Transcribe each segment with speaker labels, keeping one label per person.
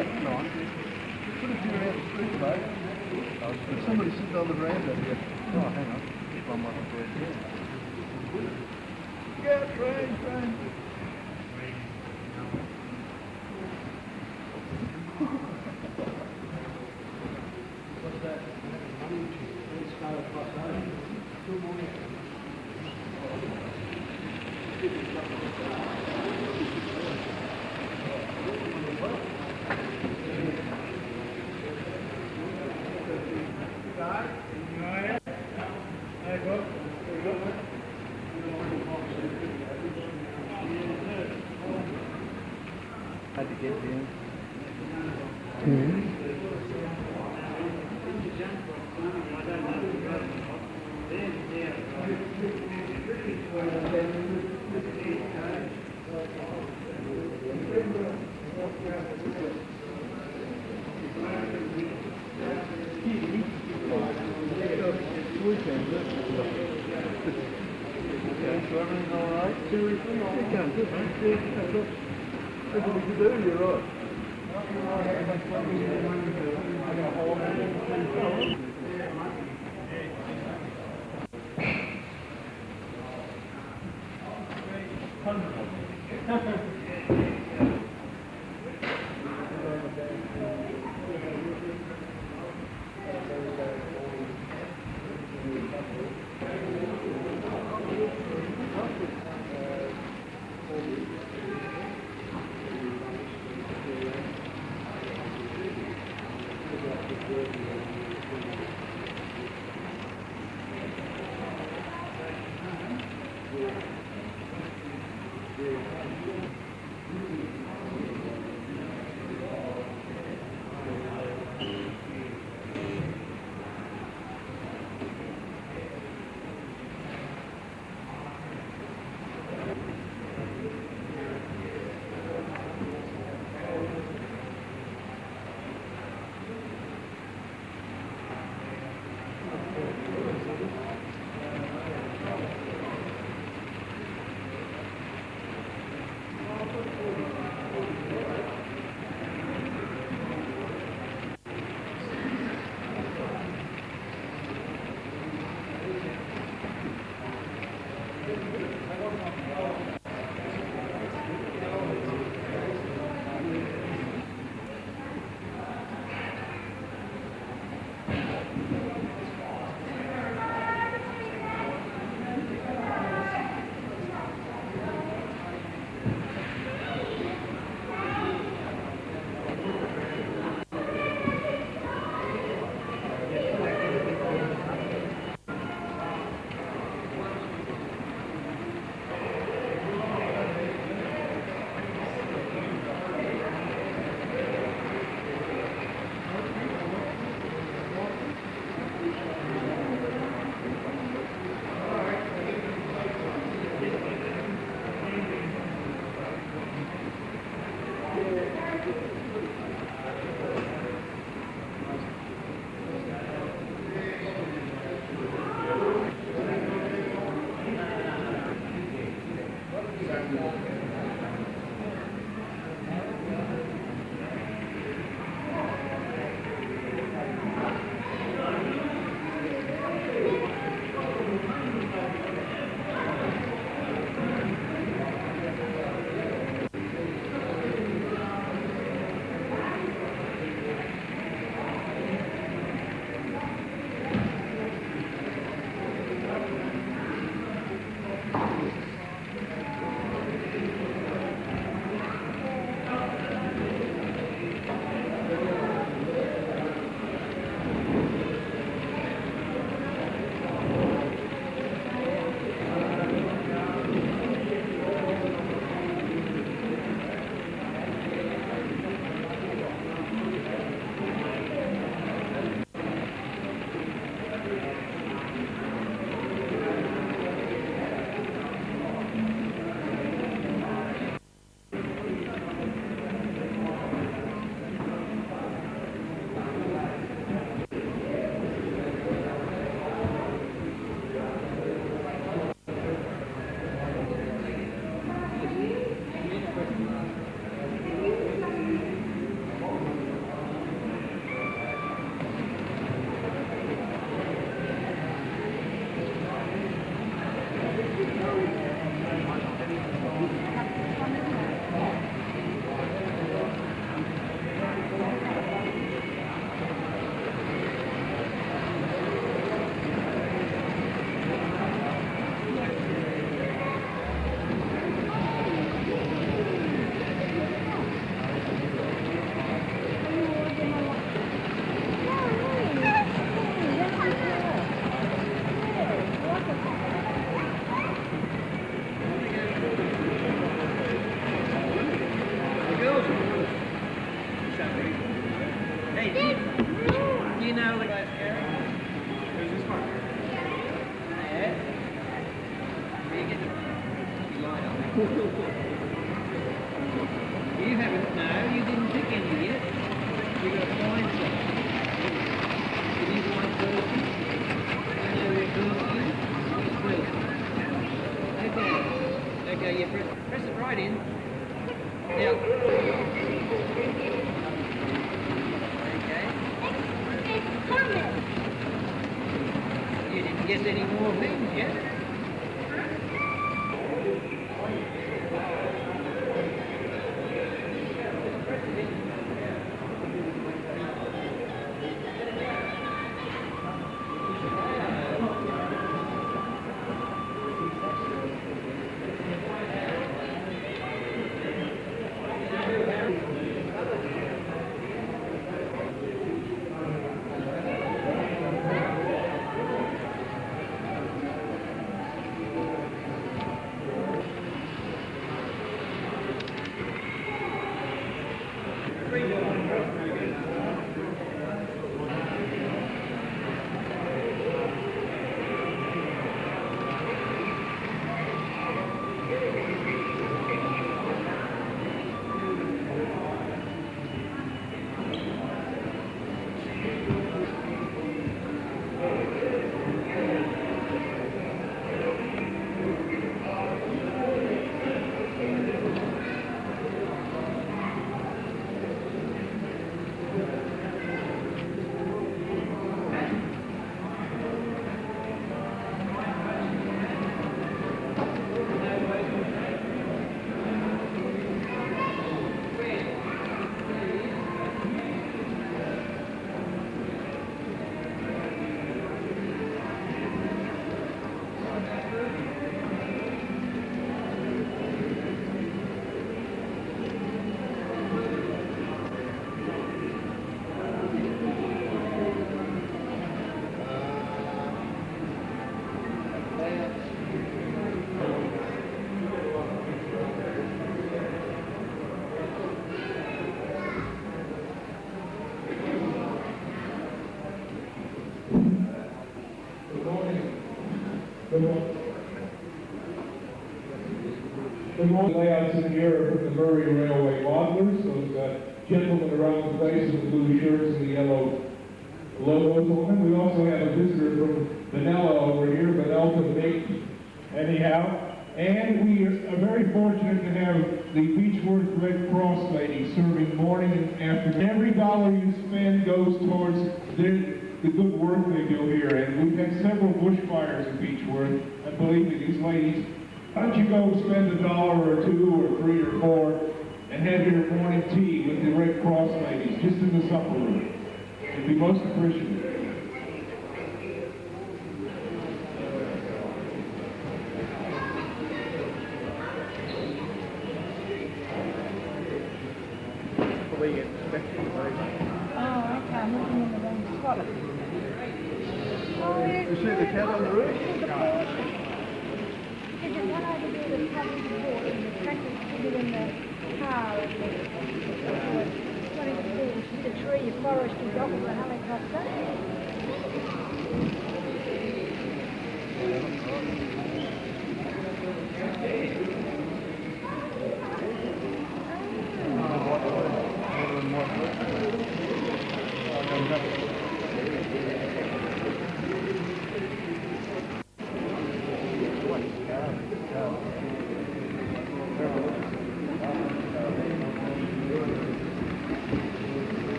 Speaker 1: Nice. Put a few around the street, mate. There's somebody sitting on the veranda here. Oh, hang on. One might have been here. Yeah, train. What's that? Let's go across over. Good morning. Had to get in. Everything's all right? Seriously? Yeah, good, man. That's what we can do, you're right.
Speaker 2: you know the last area?
Speaker 3: There's this one.
Speaker 2: Yeah. Where you get the light on? You haven't, no, you didn't pick any yet. You've got to find some. You need one person. You know where person is? Who's person? Okay. Okay, you press it right in. Now. Okay. You didn't get any more things yet?
Speaker 4: The more layouts in here are from the Murray Railway modelers, those gentlemen around the face with the blue shirts and the yellow logos on them. We also have a visitor from Vanilla over here, Vanelta Bake, anyhow. And we are very fortunate to have the Beechworth Red Cross lady serving morning and afternoon. Every dollar you spend goes towards the good work they do here. And we've had several bushfires in Beechworth, and believe me, these ladies, why don't you go spend $1 or $2 or $3 or $4 and have your morning tea with the Red Cross ladies just in the supper room? It'd be most appreciated.
Speaker 5: I'm looking in the wrong spot.
Speaker 1: You see the cat on the roof?
Speaker 5: Did you run over there to cover the board and the tractor put it in the car and the tree, you forested off with a helicopter?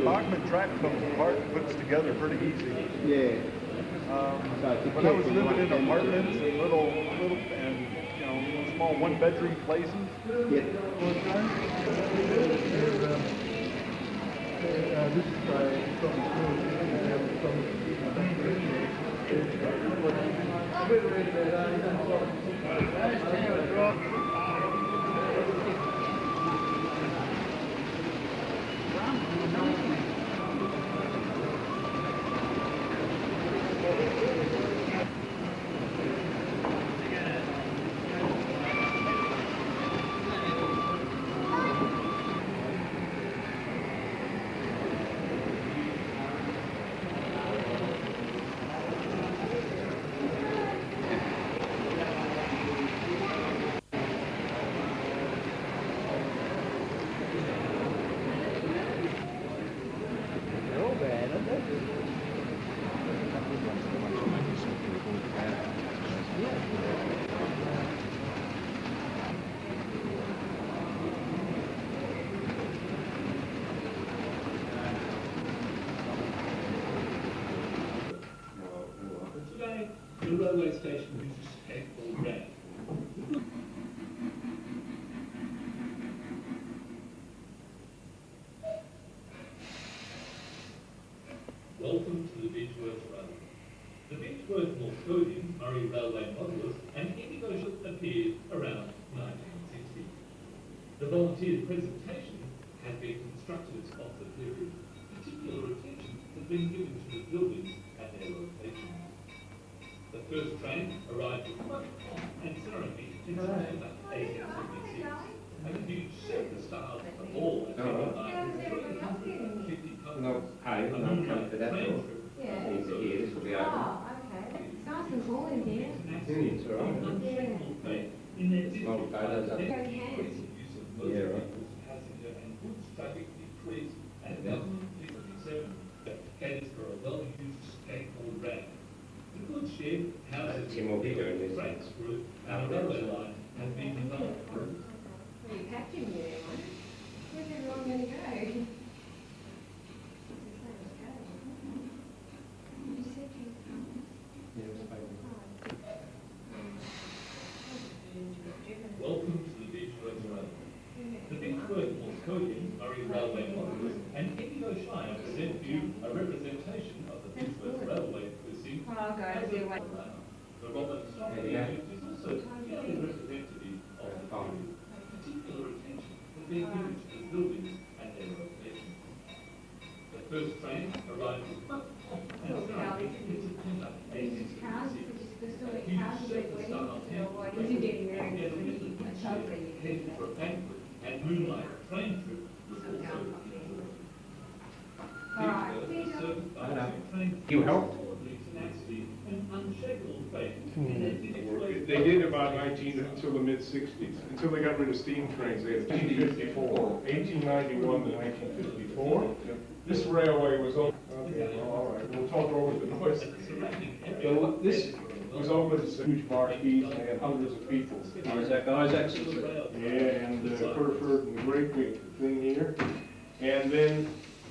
Speaker 1: Bachman track comes apart and puts together pretty easy.
Speaker 6: Yeah. So it's a
Speaker 1: When I was
Speaker 6: case of
Speaker 1: living in
Speaker 6: one
Speaker 1: apartments and little, and, you know, small one-bedroom places,
Speaker 6: Yeah.
Speaker 1: this is from
Speaker 7: Today, the railway station uses skateboard ramp. Welcome to the Beechworth Railway. The Beechworth Northcote Murray Railway modulus and indigo ship appeared around 1960. The volunteer presentation had been constructed of the period. Particular attention has been given to the buildings and their locations. The first train arrived with much pomp and ceremony in September 1876, and a huge silver star at the hall attended by 350 couples.
Speaker 8: No, hi, no, come to that door. Easy here, this will be open.
Speaker 5: Oh, okay. It's nice and cool in here.
Speaker 8: It's all right.
Speaker 7: Unshakable faith in their
Speaker 8: Small photos up.
Speaker 7: discipline, increasing use of motor
Speaker 8: Yeah, right.
Speaker 7: vehicles, passenger and goods traffic decreased, and government 57 advocated for a well-used skateboard ramp. The goods shed, houses,
Speaker 8: Tim will be doing this.
Speaker 7: freight route, and a railway line have been developed.
Speaker 5: Well, you packed in there, one. Where's everyone going to go? You said you...
Speaker 7: Welcome to the Beechworth Railway. The Beechworth Northcote Murray Railway modulus and Indigo Shire present you a representation of the Beechworth Railway precinct.
Speaker 5: Well, I'll go
Speaker 7: as
Speaker 5: and see
Speaker 7: a
Speaker 5: what...
Speaker 7: program. The Robert Stock
Speaker 8: There you go.
Speaker 7: Institute is also clearly representative of the period. Particular attention has been given to the buildings and their locations. The first train arrived with much pomp and ceremony in September 1866. A huge silver-star tent headed for a banquet and moonlight train trip was also featured.
Speaker 5: Alright,
Speaker 7: Beechworth was served by
Speaker 8: Hello.
Speaker 7: two trains.
Speaker 8: You help?
Speaker 7: Tenacity and unshakable faith in their Beechworth
Speaker 4: They did about 19 until the mid-60s, until they got rid of steam trains. They had 1854, 1891 to 1954. This railway was open. Okay, well, all right, we'll talk over the noise. This was open to huge marquees, and they had hundreds of people.
Speaker 8: How's that, guys? Excellent.
Speaker 4: Yeah, and Hereford and the great big thing here. And then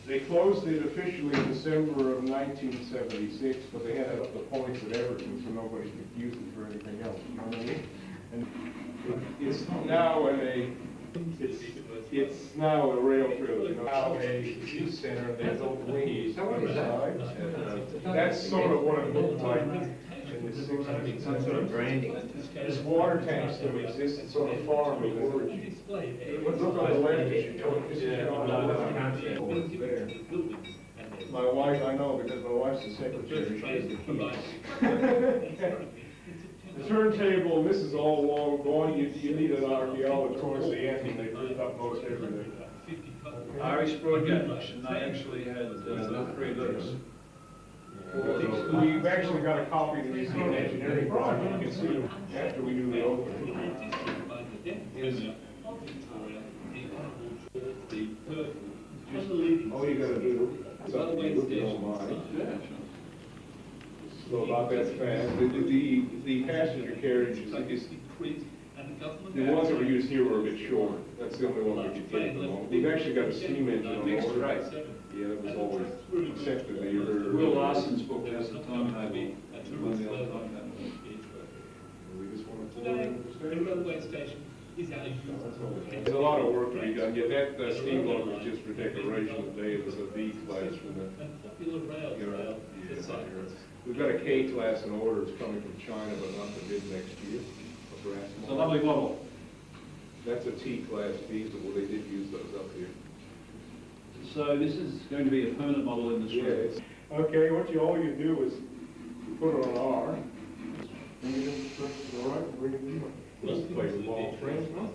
Speaker 4: they closed it officially in December of 1976, but they had it up the points at Everton, so nobody could use it for anything else, you know what I mean? And it's now it's now a rail trail, you know, now a youth center, there's old wings.
Speaker 8: So what is that?
Speaker 4: That's sort of what it looked like in the 60s.
Speaker 8: Some sort of branding.
Speaker 4: This water tank still exists, it's sort of farm of origin. Look on the left, My wife, I know, because my wife's the secretary, she has the keys. The turntable, this is all long gone, you need an archaeologist towards the end, and they ripped up most everything.
Speaker 1: Irish broadcast, and they actually had 3 letters.
Speaker 4: We've actually got a copy of the museum engineering project, you can see them after we do the opening. All you gotta do, is up to you, if you don't mind. So about that fast, the passenger carriage is, the ones that were used here were a bit short. That's the only one we could get at the moment. We've actually got a steam engine on order.
Speaker 9: Yeah, that was always accepted.
Speaker 1: Will Larson's book has a timetable.
Speaker 7: We
Speaker 9: just wanted to
Speaker 7: Today, the railway station is our
Speaker 9: There's a lot of work to be done. Yeah, that steam locomotive was just for decoration today. It was a B class from the,
Speaker 7: popular rail trail to Cyprus.
Speaker 9: we've got a K class in order. It's coming from China, but not for mid next year.
Speaker 1: It's a lovely model.
Speaker 9: That's a T class diesel. Well, they did use those up here.
Speaker 1: So this is going to be a permanent model in this room.
Speaker 9: Okay, all you do is put it on R. Bring it in to the right, bring it in. Let's play the ball frame.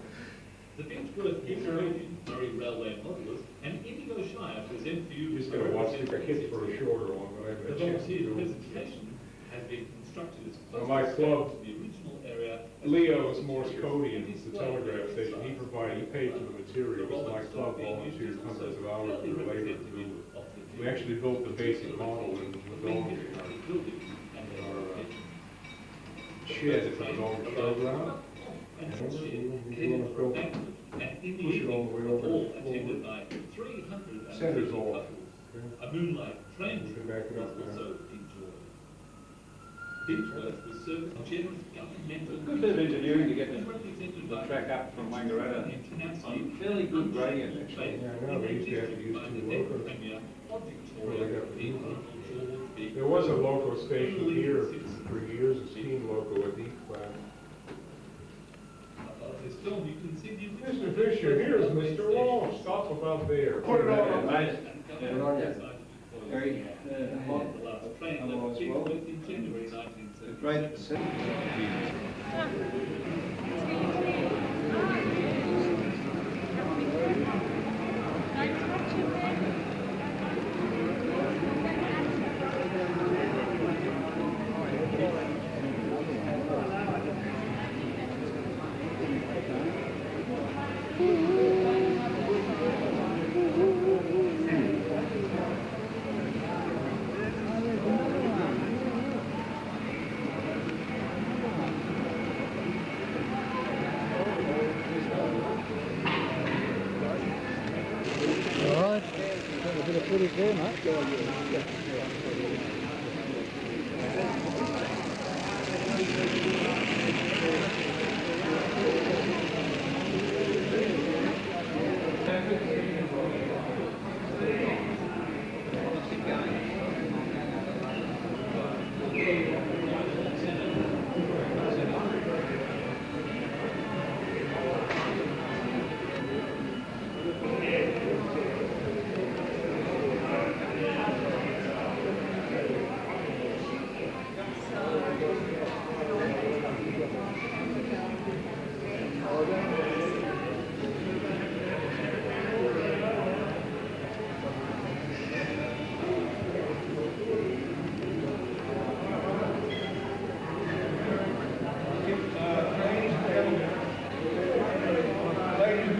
Speaker 7: The Beechworth Beechworth Murray Railway Modulus and Indigo Shire present for you.
Speaker 9: Just gotta watch the kids for a shorter one, but I haven't
Speaker 7: The
Speaker 9: had a chance to
Speaker 7: volunteer
Speaker 9: do it.
Speaker 7: presentation has been constructed as
Speaker 9: Well,
Speaker 7: close
Speaker 9: my
Speaker 7: as
Speaker 9: club,
Speaker 7: to the original area.
Speaker 9: Leo's Morse Codian, the telegraph station, he paid for the materials. My club volunteered hundreds of hours for labor to do it. We actually built the basic model in Wodonga, our shed for the Wodonga Showground.
Speaker 7: And in the evening, all attended by 350
Speaker 9: Center's all.
Speaker 7: couples. A moonlight train
Speaker 9: We can back it up
Speaker 7: was
Speaker 9: now.
Speaker 7: also enjoyed. Beechworth was serviced by generous governmental.
Speaker 1: Good bit of engineering to get
Speaker 7: and
Speaker 1: the
Speaker 7: represented by
Speaker 1: track up from Wangaratta.
Speaker 7: internationally
Speaker 1: Fairly good gradient, actually.
Speaker 9: Yeah, I know, they used to have to use
Speaker 7: by the
Speaker 9: two
Speaker 7: then
Speaker 9: locos.
Speaker 7: Premier of
Speaker 9: Well,
Speaker 7: Victoria,
Speaker 9: they got the
Speaker 7: the
Speaker 9: new
Speaker 7: Honourable George B.
Speaker 9: There was a loco station here for years, a steam loco at D class.
Speaker 7: Above this film, you can see the
Speaker 9: Mr. Fisher, here's Mr. Walsh, stop about there. Put it on.
Speaker 6: Very hot.
Speaker 7: The last train
Speaker 6: Hello
Speaker 7: left
Speaker 6: as well.
Speaker 7: Beechworth in January 1970.
Speaker 6: Right.
Speaker 1: Alright, got a bit of footage there, mate.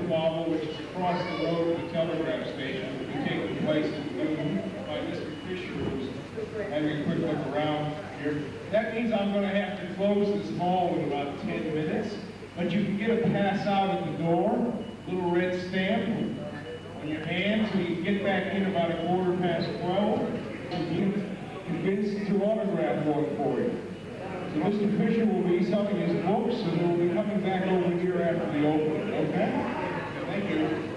Speaker 4: Marble, which is across the road of the telegraph station, will be taking place at noon by Mr. Fisher, who's having a quick look around here. That means I'm going to have to close this hall in about 10 minutes, but you can get a pass out at the door, little red stamp on your hand, so you can get back in about 12:15, and you convinced to autograph one for you. So Mr. Fisher will be selling his books, and he'll be coming back over here after the opening, okay? Thank you.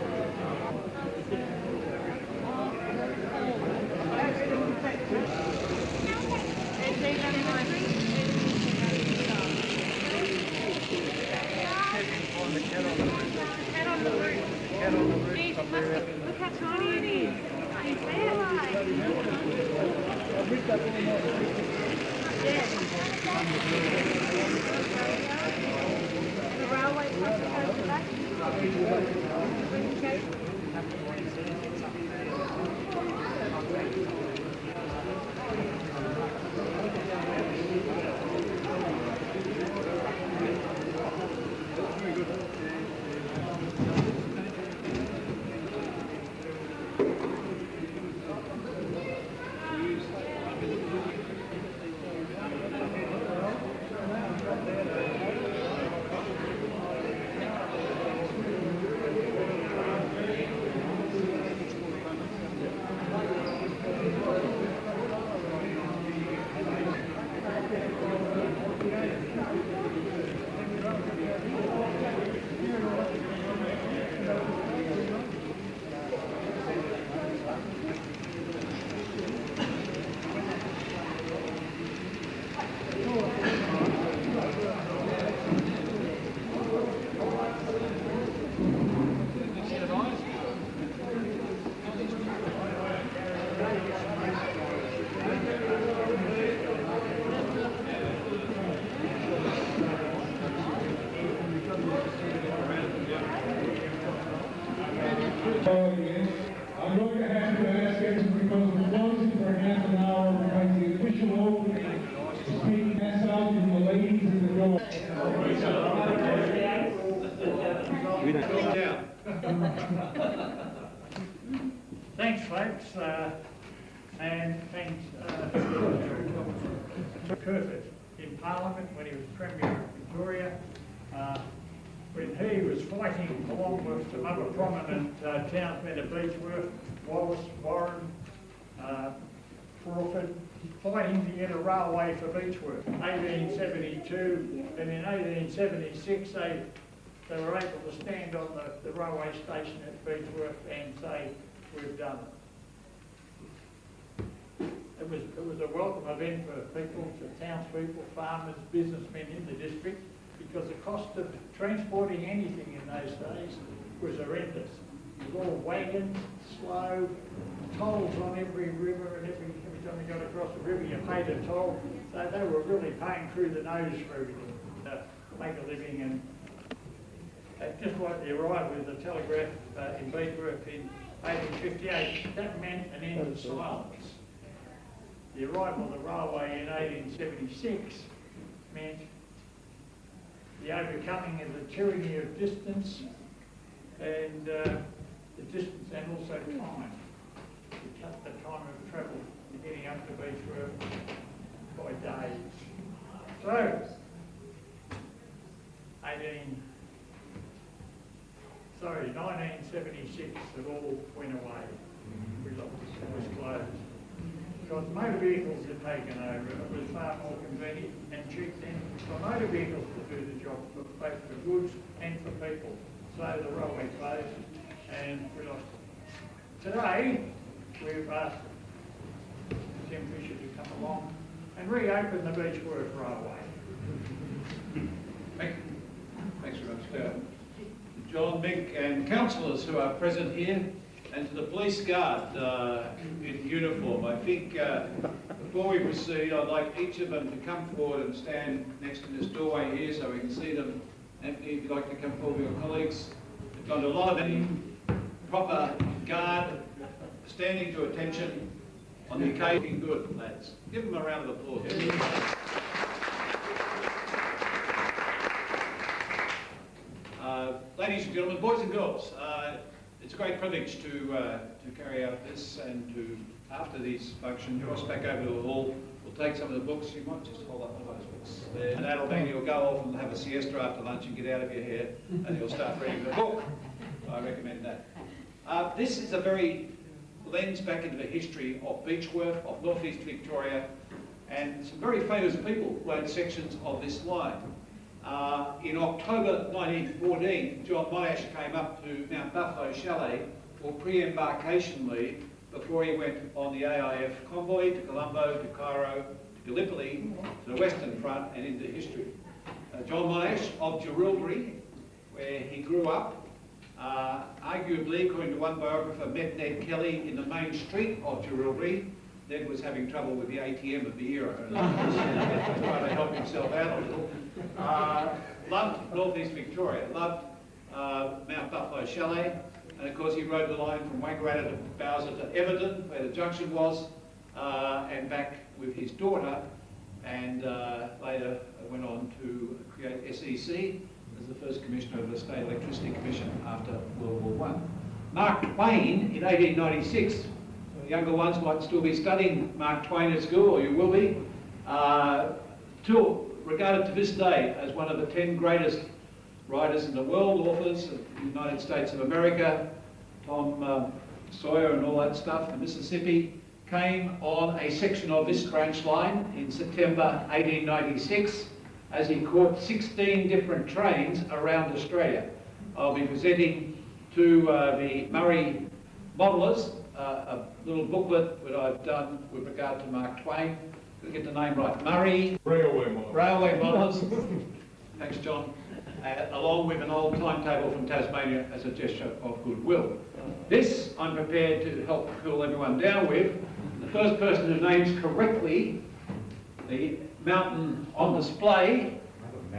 Speaker 5: Look how tiny it is. It's there. The railway across the back.
Speaker 10: Thanks, folks, and thanks to Curtis in Parliament when he was Premier of Victoria, when he was fighting along with some other prominent townsmen of Beechworth, Wallace, Warren, Crawford, fighting to get a railway for Beechworth. 1872, and in 1876 they were able to stand on the railway station at Beechworth and say, we've done it. It was a welcome event for people, for townspeople, farmers, businessmen in the district, because the cost of transporting anything in those days was horrendous. It was all wagons, slow, tolls on every river, and every time you got across the river you paid a toll. So they were really paying through the nose for everything to make a living. And just like they arrived with the telegraph in Beechworth in 1858, that meant an end to silence. The arrival of the railway in 1876 meant the overcoming of the tyranny of distance and the distance and also time. It cut the time of travel to getting up to Beechworth by days. So, 1976, it all went away. It was closed. Because motor vehicles had taken over. It was far more convenient and cheap then for motor vehicles to do the job, for both for goods and for people. So the railway closed and we lost it. Today, we've asked Tim Fisher to come along and reopen the Beechworth Railway.
Speaker 6: Thanks very much, John, Mick, and councillors who are present here, and to the police guard in uniform. I think before we proceed, I'd like each of them to come forward and stand next to this doorway here so we can see them. Anthony, if you'd like to come forward with your colleagues. We've got a lot of the proper guard standing to attention on the occasion. Good, lads. Give them a round of applause. Ladies and gentlemen, boys and girls, it's a great privilege to carry out this and to, after these functions, cross back over to the hall. We'll take some of the books. You might just hold up one of those books there. And that'll mean you'll go off and have a siesta after lunch and get out of your hair and you'll start reading the book. I recommend that. This is a very lens back into the history of Beechworth, of northeast Victoria, and some very famous people rode sections of this line. In October 1914, John Monash came up to Mount Buffalo Chalet for pre-embarkation leave before he went on the AIF convoy to Colombo, to Cairo, to Gallipoli, to the Western Front and into history. John Monash of Jerilderie, where he grew up, arguably, according to one biographer, met Ned Kelly in the main street of Jerilderie. Ned was having trouble with the ATM of the era and trying to help himself out a little. Loved northeast Victoria, loved Mount Buffalo Chalet, and of course he rode the line from Wangaratta to Bowser to Everton, where the junction was, and back with his daughter, and later went on to create SEC as the first commissioner of the State Electricity Commission after World War I. Mark Twain in 1896, the younger ones might still be studying Mark Twain at school, or you will be, regarded to this day as one of the 10 greatest writers in the world, authors of the United States of America, Tom Sawyer and all that stuff, the Mississippi, came on a section of this branch line in September 1896 as he caught 16 different trains around Australia. I'll be presenting to the Murray modelers a little booklet that I've done with regard to Mark Twain. To get the name right, Murray Railway Modelers. Thanks, John. Along with an old timetable from Tasmania as a gesture of goodwill. This I'm prepared to help cool everyone down with. The first person who names correctly the mountain on display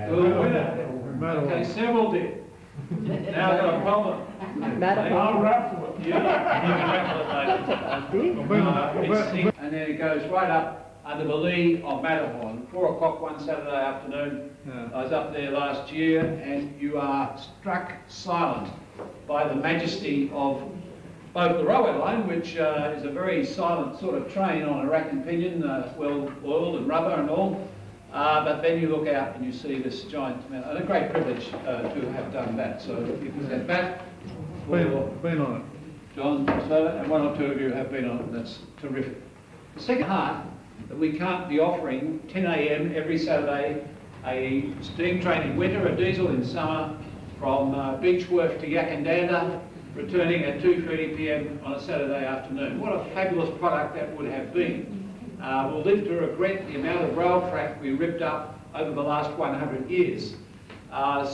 Speaker 6: will win it. Okay, several did. Now I've got a problem. I'll raffle it. You can raffle it later. And then it goes right up under the lee of Matterhorn. 4 o'clock one Saturday afternoon.
Speaker 1: Yeah.
Speaker 6: I was up there last year, and you are struck silent by the majesty of both the railway line, which is a very silent sort of train on a rack and pinion, well oiled and rubber and all. But then you look out and you see this giant mountain, and a great privilege to have done that. So if you get back,
Speaker 1: Been on it.
Speaker 6: John, and one or two of you have been on it, that's terrific. The second part, that we can't be offering 10 a.m. every Saturday, a steam train in winter, a diesel in summer, from Beechworth to Yakandanda, returning at 2:30 p.m. on a Saturday afternoon. What a fabulous product that would have been. We'll live to regret the amount of rail track we ripped up over the last 100 years.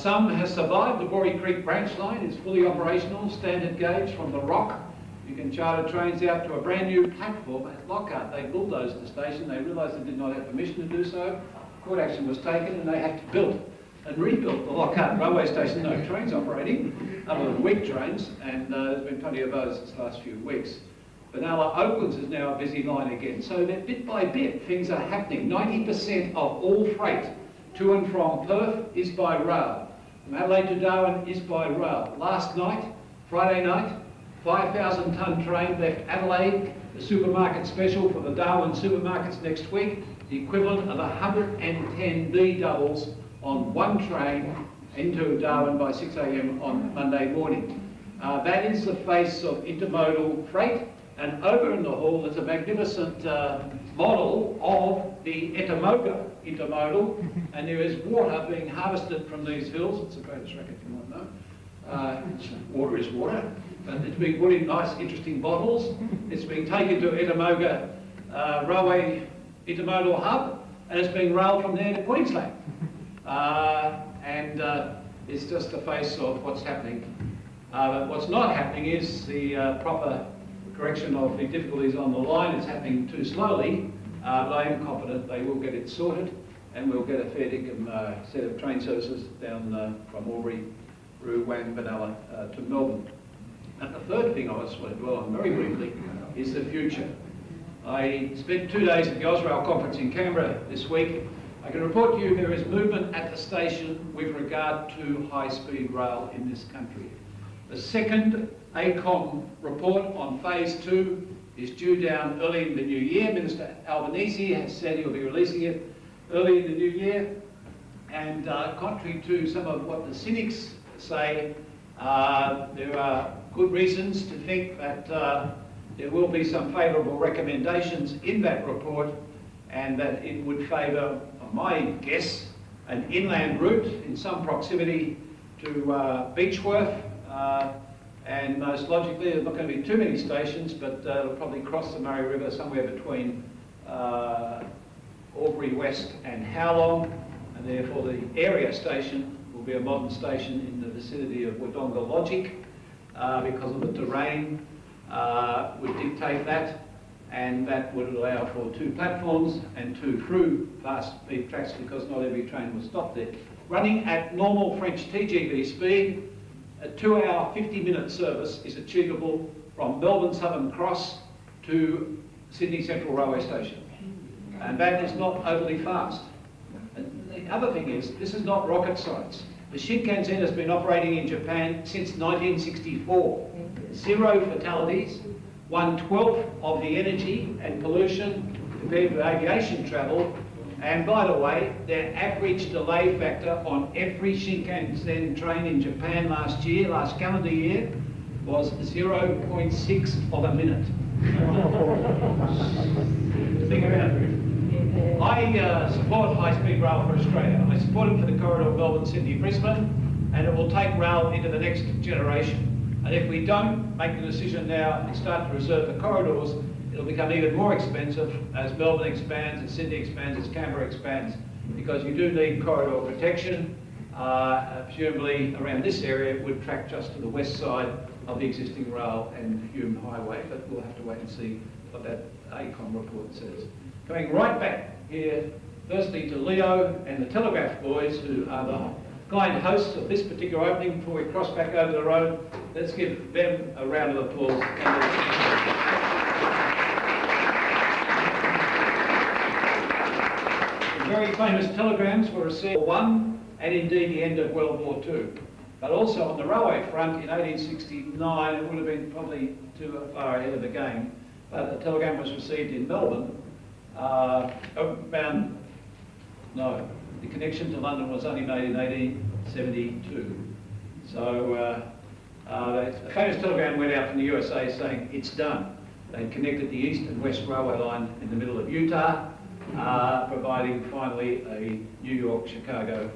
Speaker 6: Some has survived. The Borey Creek branch line is fully operational, standard gauge from the Rock. You can charter trains out to a brand new platform at Lockhart. They bulldozed the station. They realised they did not have permission to do so. Court action was taken and they had to build and rebuilt the Lockhart railway station. No trains operating, other than weak trains, and there's been plenty of those this last few weeks. Benalla Oaklands is now a busy line again. So that bit by bit, things are happening. 90% of all freight to and from Perth is by rail. From Adelaide to Darwin is by rail. Last night, Friday night, 5,000 tonne train left Adelaide, the supermarket special for the Darwin supermarkets next week, the equivalent of 110 B doubles on one train into Darwin by 6 a.m. on Monday morning. That is the face of intermodal freight, and over in the hall is a magnificent model of the Etamoga intermodal, and there is water being harvested from these hills. It's the greatest racket you might know. Water is water, but it's being put in nice, interesting bottles. It's being taken to Etamoga Railway Intermodal Hub, and it's being railed from there to Queensland. It's just the face of what's happening. But what's not happening is the proper correction of the difficulties on the line. It's happening too slowly, but I am confident they will get it sorted, and we'll get a fair dinkum set of train services down from Albury, Roo, Wang, Benalla to Melbourne. And the third thing I just want to dwell on very briefly is the future. I spent 2 days at the Ausrail conference in Canberra this week. I can report to you there is movement at the station with regard to high-speed rail in this country. The second ACOM report on phase 2 is due down early in the new year. Minister Albanese has said he'll be releasing it early in the new year. And contrary to some of what the cynics say, there are good reasons to think that there will be some favourable recommendations in that report, and that it would favour, my guess, an inland route in some proximity to Beechworth, and most logically there's not going to be too many stations, but it'll probably cross the Murray River somewhere between Albury West and Howlong, and therefore the area station will be a modern station in the vicinity of Wodonga Logic, because of the terrain would dictate that, and that would allow for 2 platforms and 2 through fast speed tracks, because not every train will stop there. Running at normal French TGV speed, a 2-hour, 50-minute service is achievable from Melbourne Southern Cross to Sydney Central Railway Station. And that is not overly fast. And the other thing is, this is not rocket science. The Shinkansen has been operating in Japan since 1964. 0 fatalities, 1/12 of the energy and pollution compared with aviation travel. And by the way, their average delay factor on every Shinkansen train in Japan last calendar year, was 0.6 of a minute. Think about it. I support high-speed rail for Australia. I support it for the corridor Melbourne, Sydney, Brisbane, and it will take rail into the next generation. And if we don't make the decision now and start to reserve the corridors, it'll become even more expensive as Melbourne expands, as Sydney expands, as Canberra expands, because you do need corridor protection. Presumably around this area it would track just to the west side of the existing rail and Hume Highway, but we'll have to wait and see what that ACOM report says. Coming right back here, firstly to Leo and the Telegraph boys, who are the kind hosts of this particular opening. Before we cross back over the road, let's give them a round of applause. very famous telegrams were received for one, and indeed the end of World War II. But also on the railway front in 1869, it would have been probably too far ahead of the game, but a telegram was received in Melbourne the connection to London was only made in 1872. So a famous telegram went out from the USA saying, it's done. They connected the East and West Railway line in the middle of Utah, providing finally a New York, Chicago,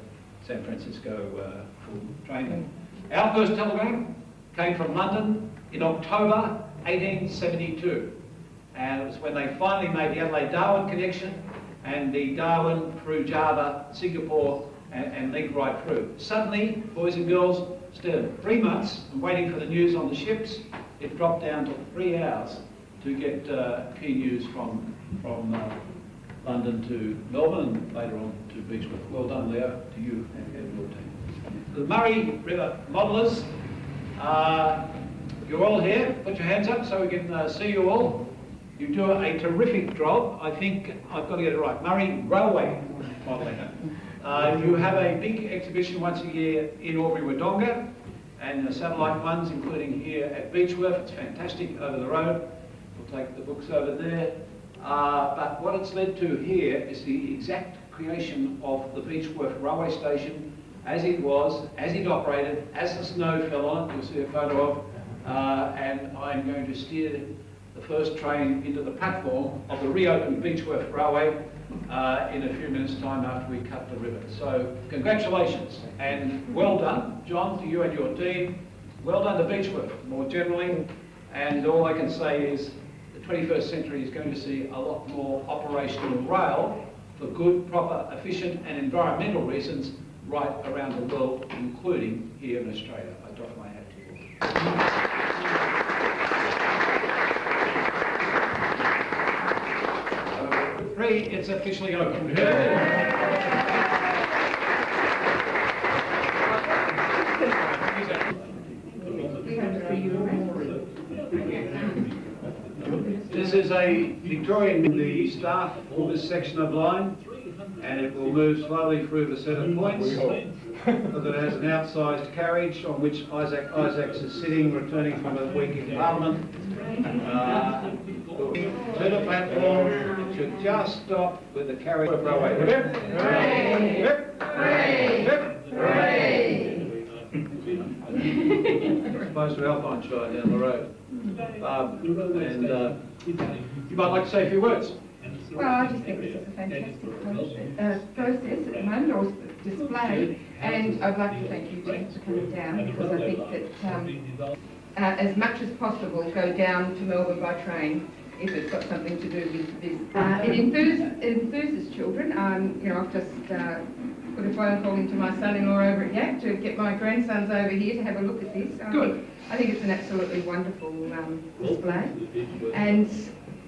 Speaker 6: San Francisco full train link. Our first telegram came from London in October 1872. And it was when they finally made the Adelaide-Darwin connection and the Darwin through Java, Singapore, and link right through. Suddenly, boys and girls, instead of 3 months and waiting for the news on the ships, it dropped down to 3 hours to get key news from London to Melbourne and later on to Beechworth. Well done, Leo, to you and your team. The Murray River modelers, you're all here. Put your hands up so we can see you all. You do a terrific job. I think I've got to get it right. Murray Railway modelling. You have a big exhibition once a year in Albury-Wodonga and satellite ones, including here at Beechworth. It's fantastic over the road. We'll take the books over there. But what it's led to here is the exact creation of the Beechworth railway station as it was, as it operated, as the snow fell on it. You'll see a photo of. And I'm going to steer the first train into the platform of the reopened Beechworth Railway in a few minutes' time after we cut the ribbon. So congratulations and well done, John, to you and your team. Well done to Beechworth more generally. And all I can say is the 21st century is going to see a lot more operational rail for good, proper, efficient and environmental reasons right around the world, including here in Australia. I doff my hat to you. It's officially open. This is a Victorian in the staff for this section of line, and it will move slowly through the set of points. Because it has an outsized carriage on which Isaac Isaacs is sitting, returning from a week in Parliament. To the platform, it should just stop with the carriage of railway. Whip, hooray! Whip, hooray! Whip, hooray! Close to Alphonshire down the road. And you might like to say a few words.
Speaker 11: Well, I just think this is a fantastic process at the moment, or display, and I'd like to thank you, James, for coming down, because I think that as much as possible go down to Melbourne by train if it's got something to do with this. It enthuses children. I've just put a phone call into my son-in-law over at Yak to get my grandsons over here to have a look at this.
Speaker 6: Good.
Speaker 11: I think it's an absolutely wonderful display. And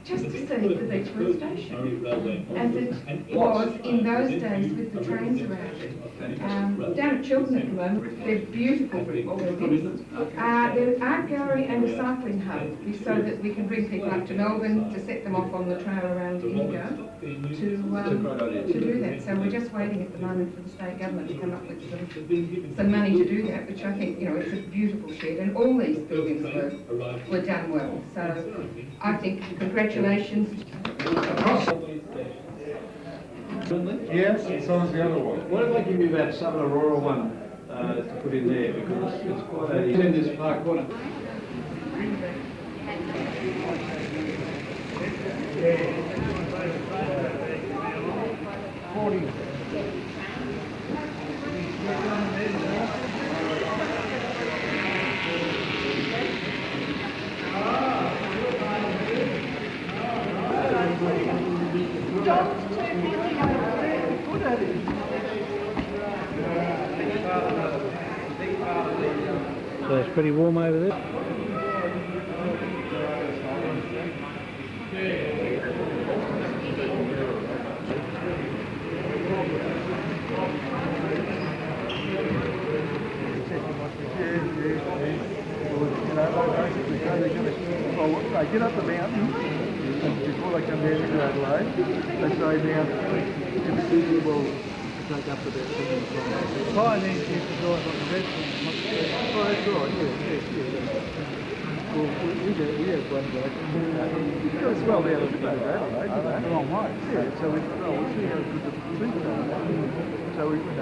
Speaker 11: just to see the Beechworth station as it was in those days with the trains around it. Down at Chiltern at the moment, they're beautiful buildings. They're an art gallery and a cycling hub so that we can bring people up to Melbourne to set them off on the trail around Indigo to do that. So we're just waiting at the moment for the state government to come up with some money to do that, which I think, it's a beautiful shed, and all these buildings were done well. So I think congratulations.
Speaker 9: Yes, so is the other one.
Speaker 6: What if I give you that Southern Aurora one to put in there, because it's quite a... in this far corner.
Speaker 2: So it's pretty warm over there.
Speaker 1: Get up the mountain. And before they come down into Adelaide, they say now it's suitable to take up to about 75. Pioneers used to drive on the red one, not the green. Oh, that's right, yeah. Well, we had one guy. It was well down at Adelaide, that's the wrong way. Yeah, so we thought, oh, we'll see how good the trees are. So we went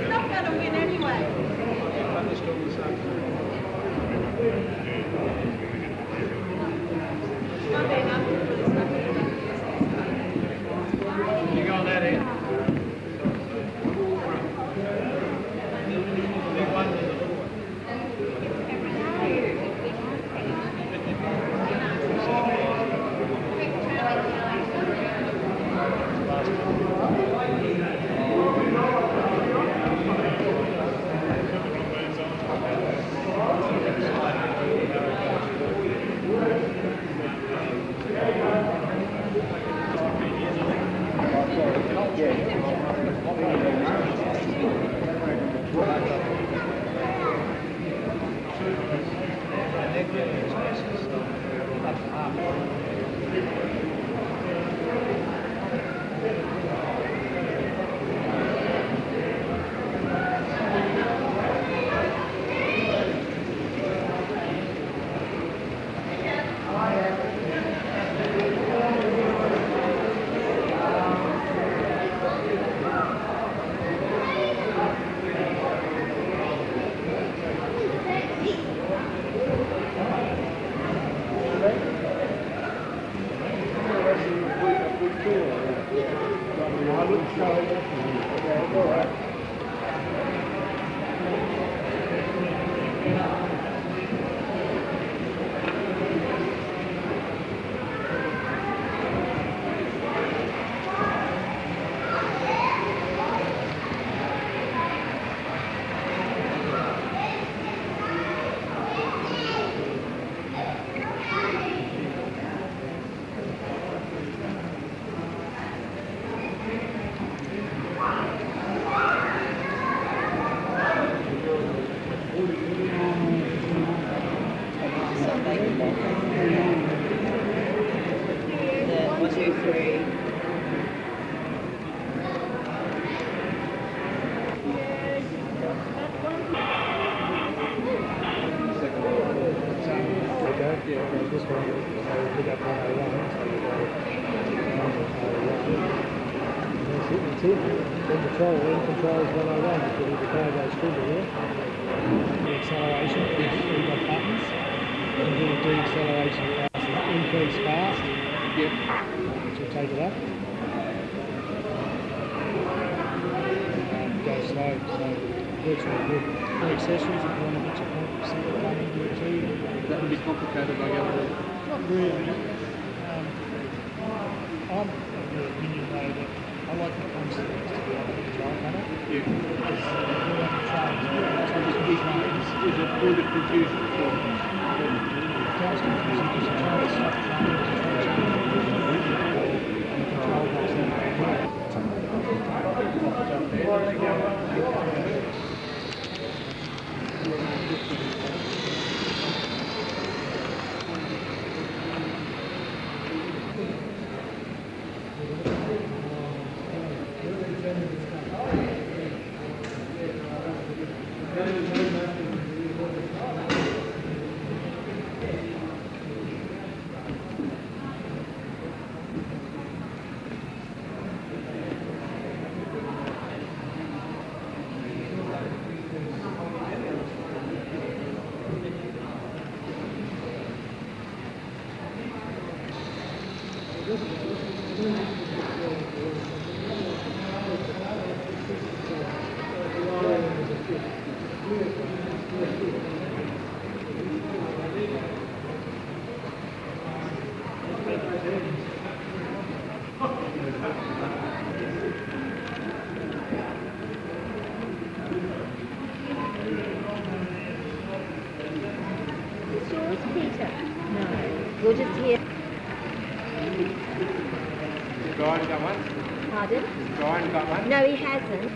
Speaker 5: Not going to win anyway.
Speaker 6: You go on that end. Big one and the little one.
Speaker 12: Controls 101 because the car goes through there. The acceleration, we've got buttons. You can do a deceleration fast, increase fast. Yep. Which will take it up. Go slow, so it works really good. For accessories, if you want to get your point, see what they do it too.
Speaker 1: That would be complicated, I guess.
Speaker 12: Not really. I'm of the opinion though that I like the concept to be able to control panel.
Speaker 1: Yeah.
Speaker 12: Because you want to trains.
Speaker 1: Is it a bit confusing for
Speaker 12: It sounds confusing because you're trying to stop trains, you're trying to change the control box
Speaker 5: We'll just hear.
Speaker 3: John got one?
Speaker 5: Pardon?
Speaker 3: John got one?
Speaker 5: No, he hasn't.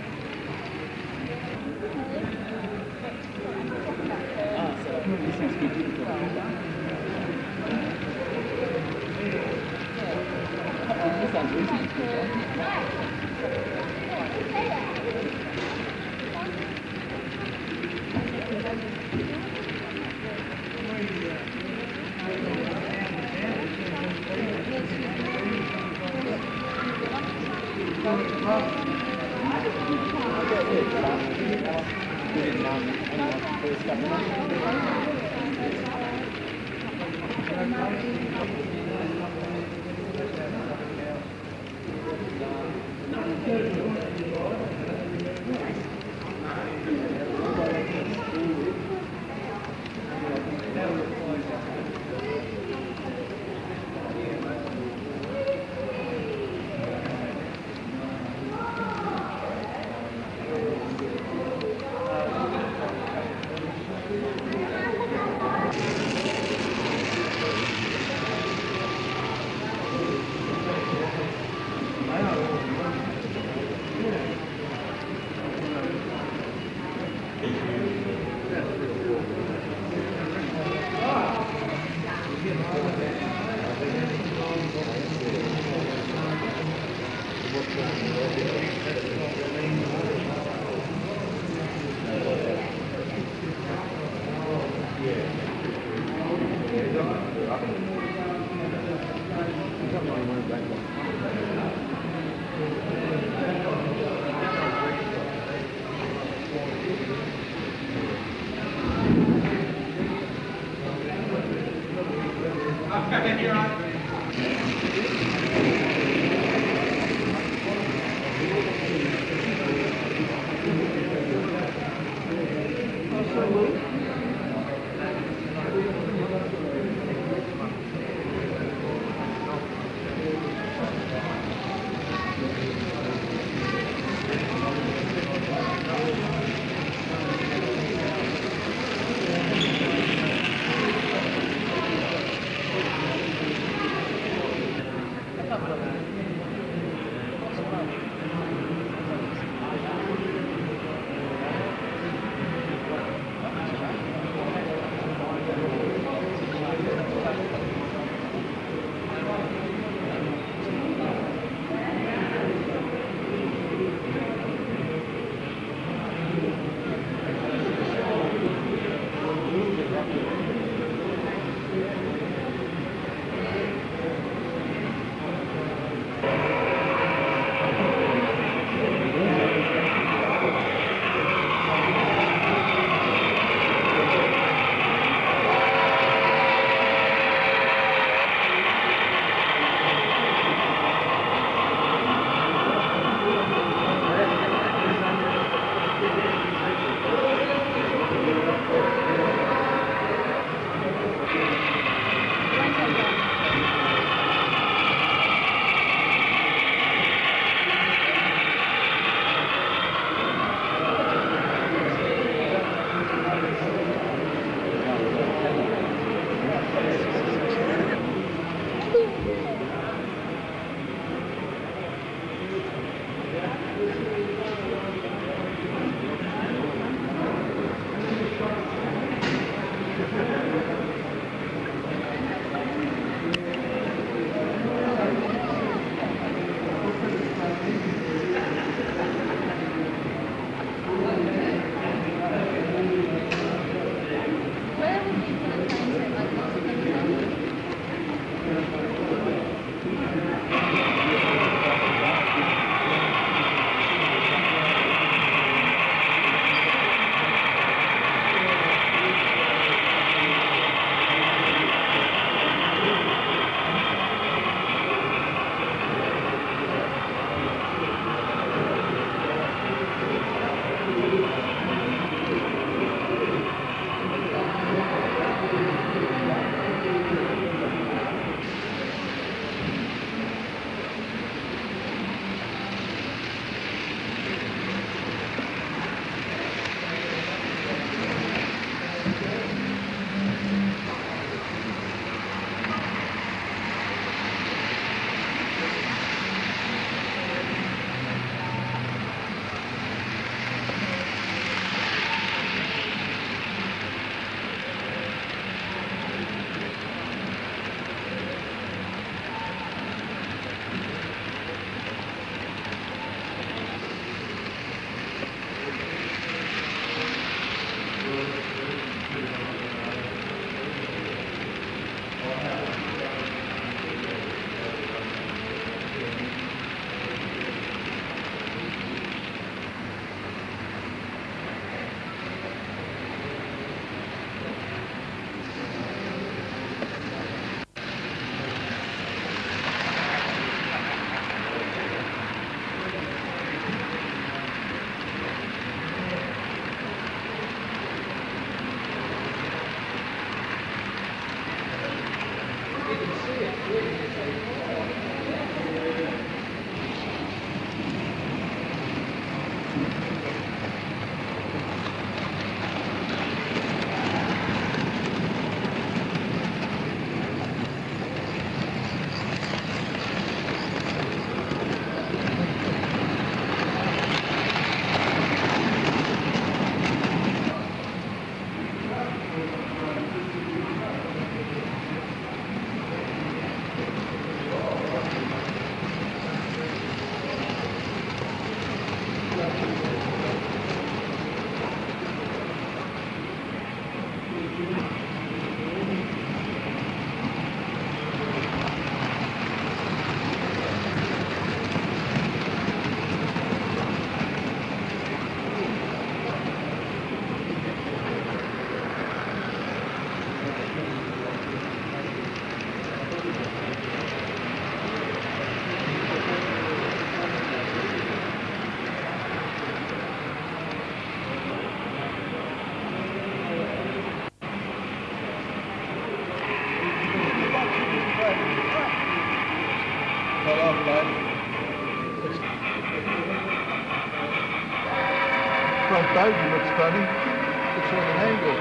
Speaker 1: front bogey looks funny. Looks like an angle.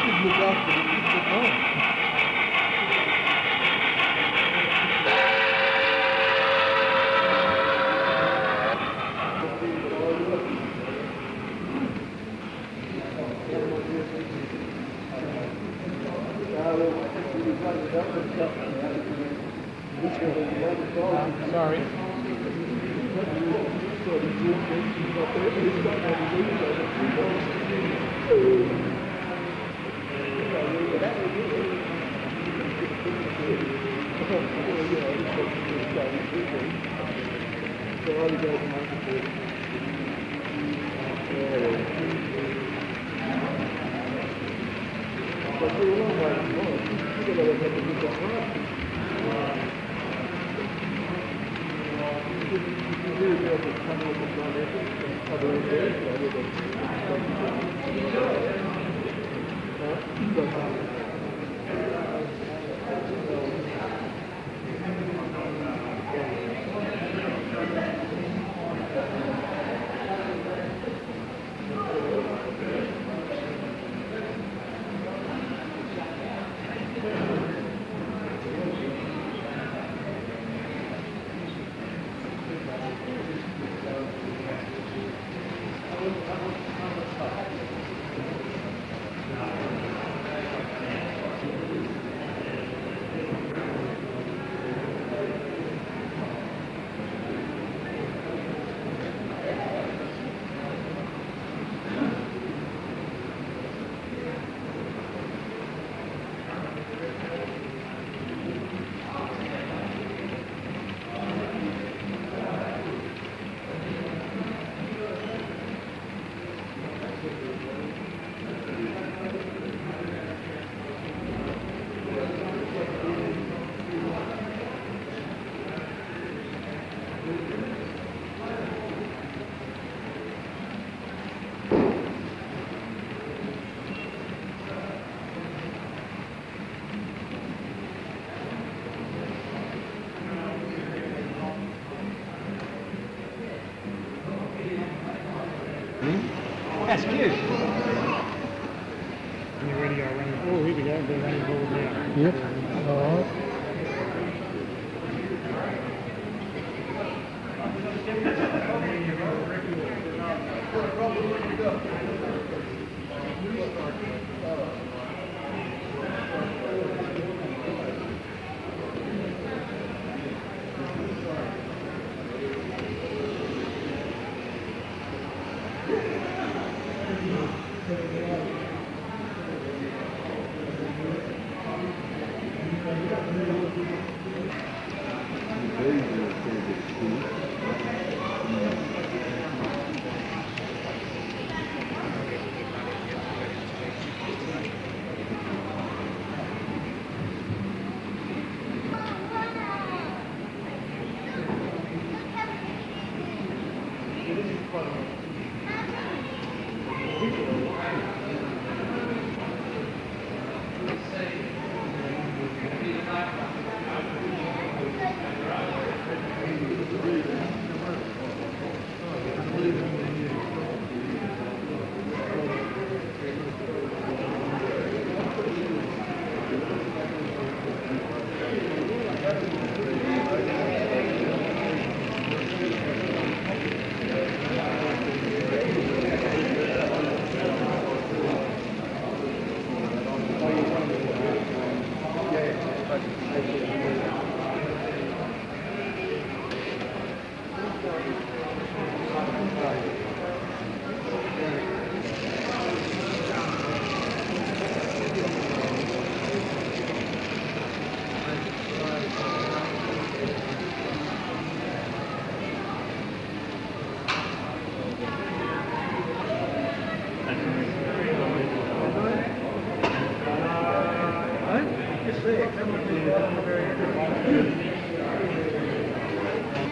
Speaker 1: Didn't look after it, didn't look on.
Speaker 12: Sorry. That's cute. When you're ready, I'll run. Oh, here we go. They're running forward now.
Speaker 1: Yep. All right.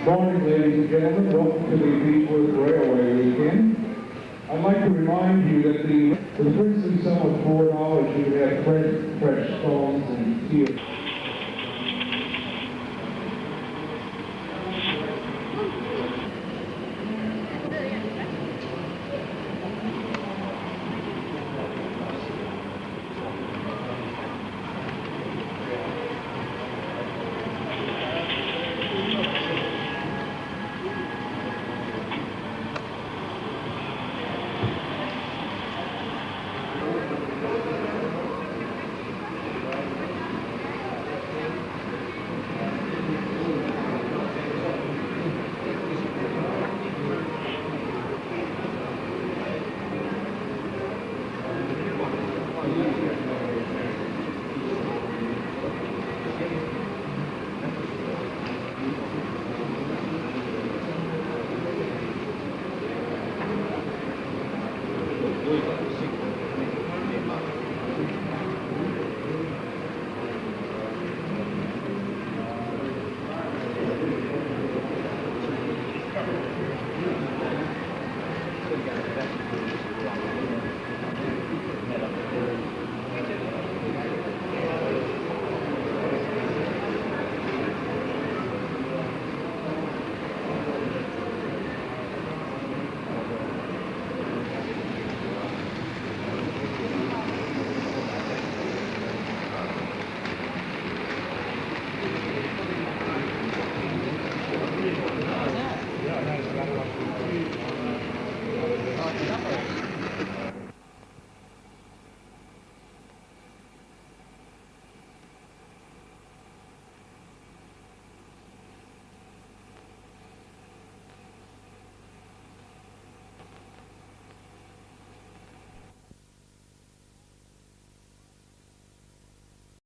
Speaker 4: Morning, ladies and gentlemen. Welcome to the Beechworth Railway Weekend. I'd like to remind you that the princely sum of $4 you have fresh scones and tea.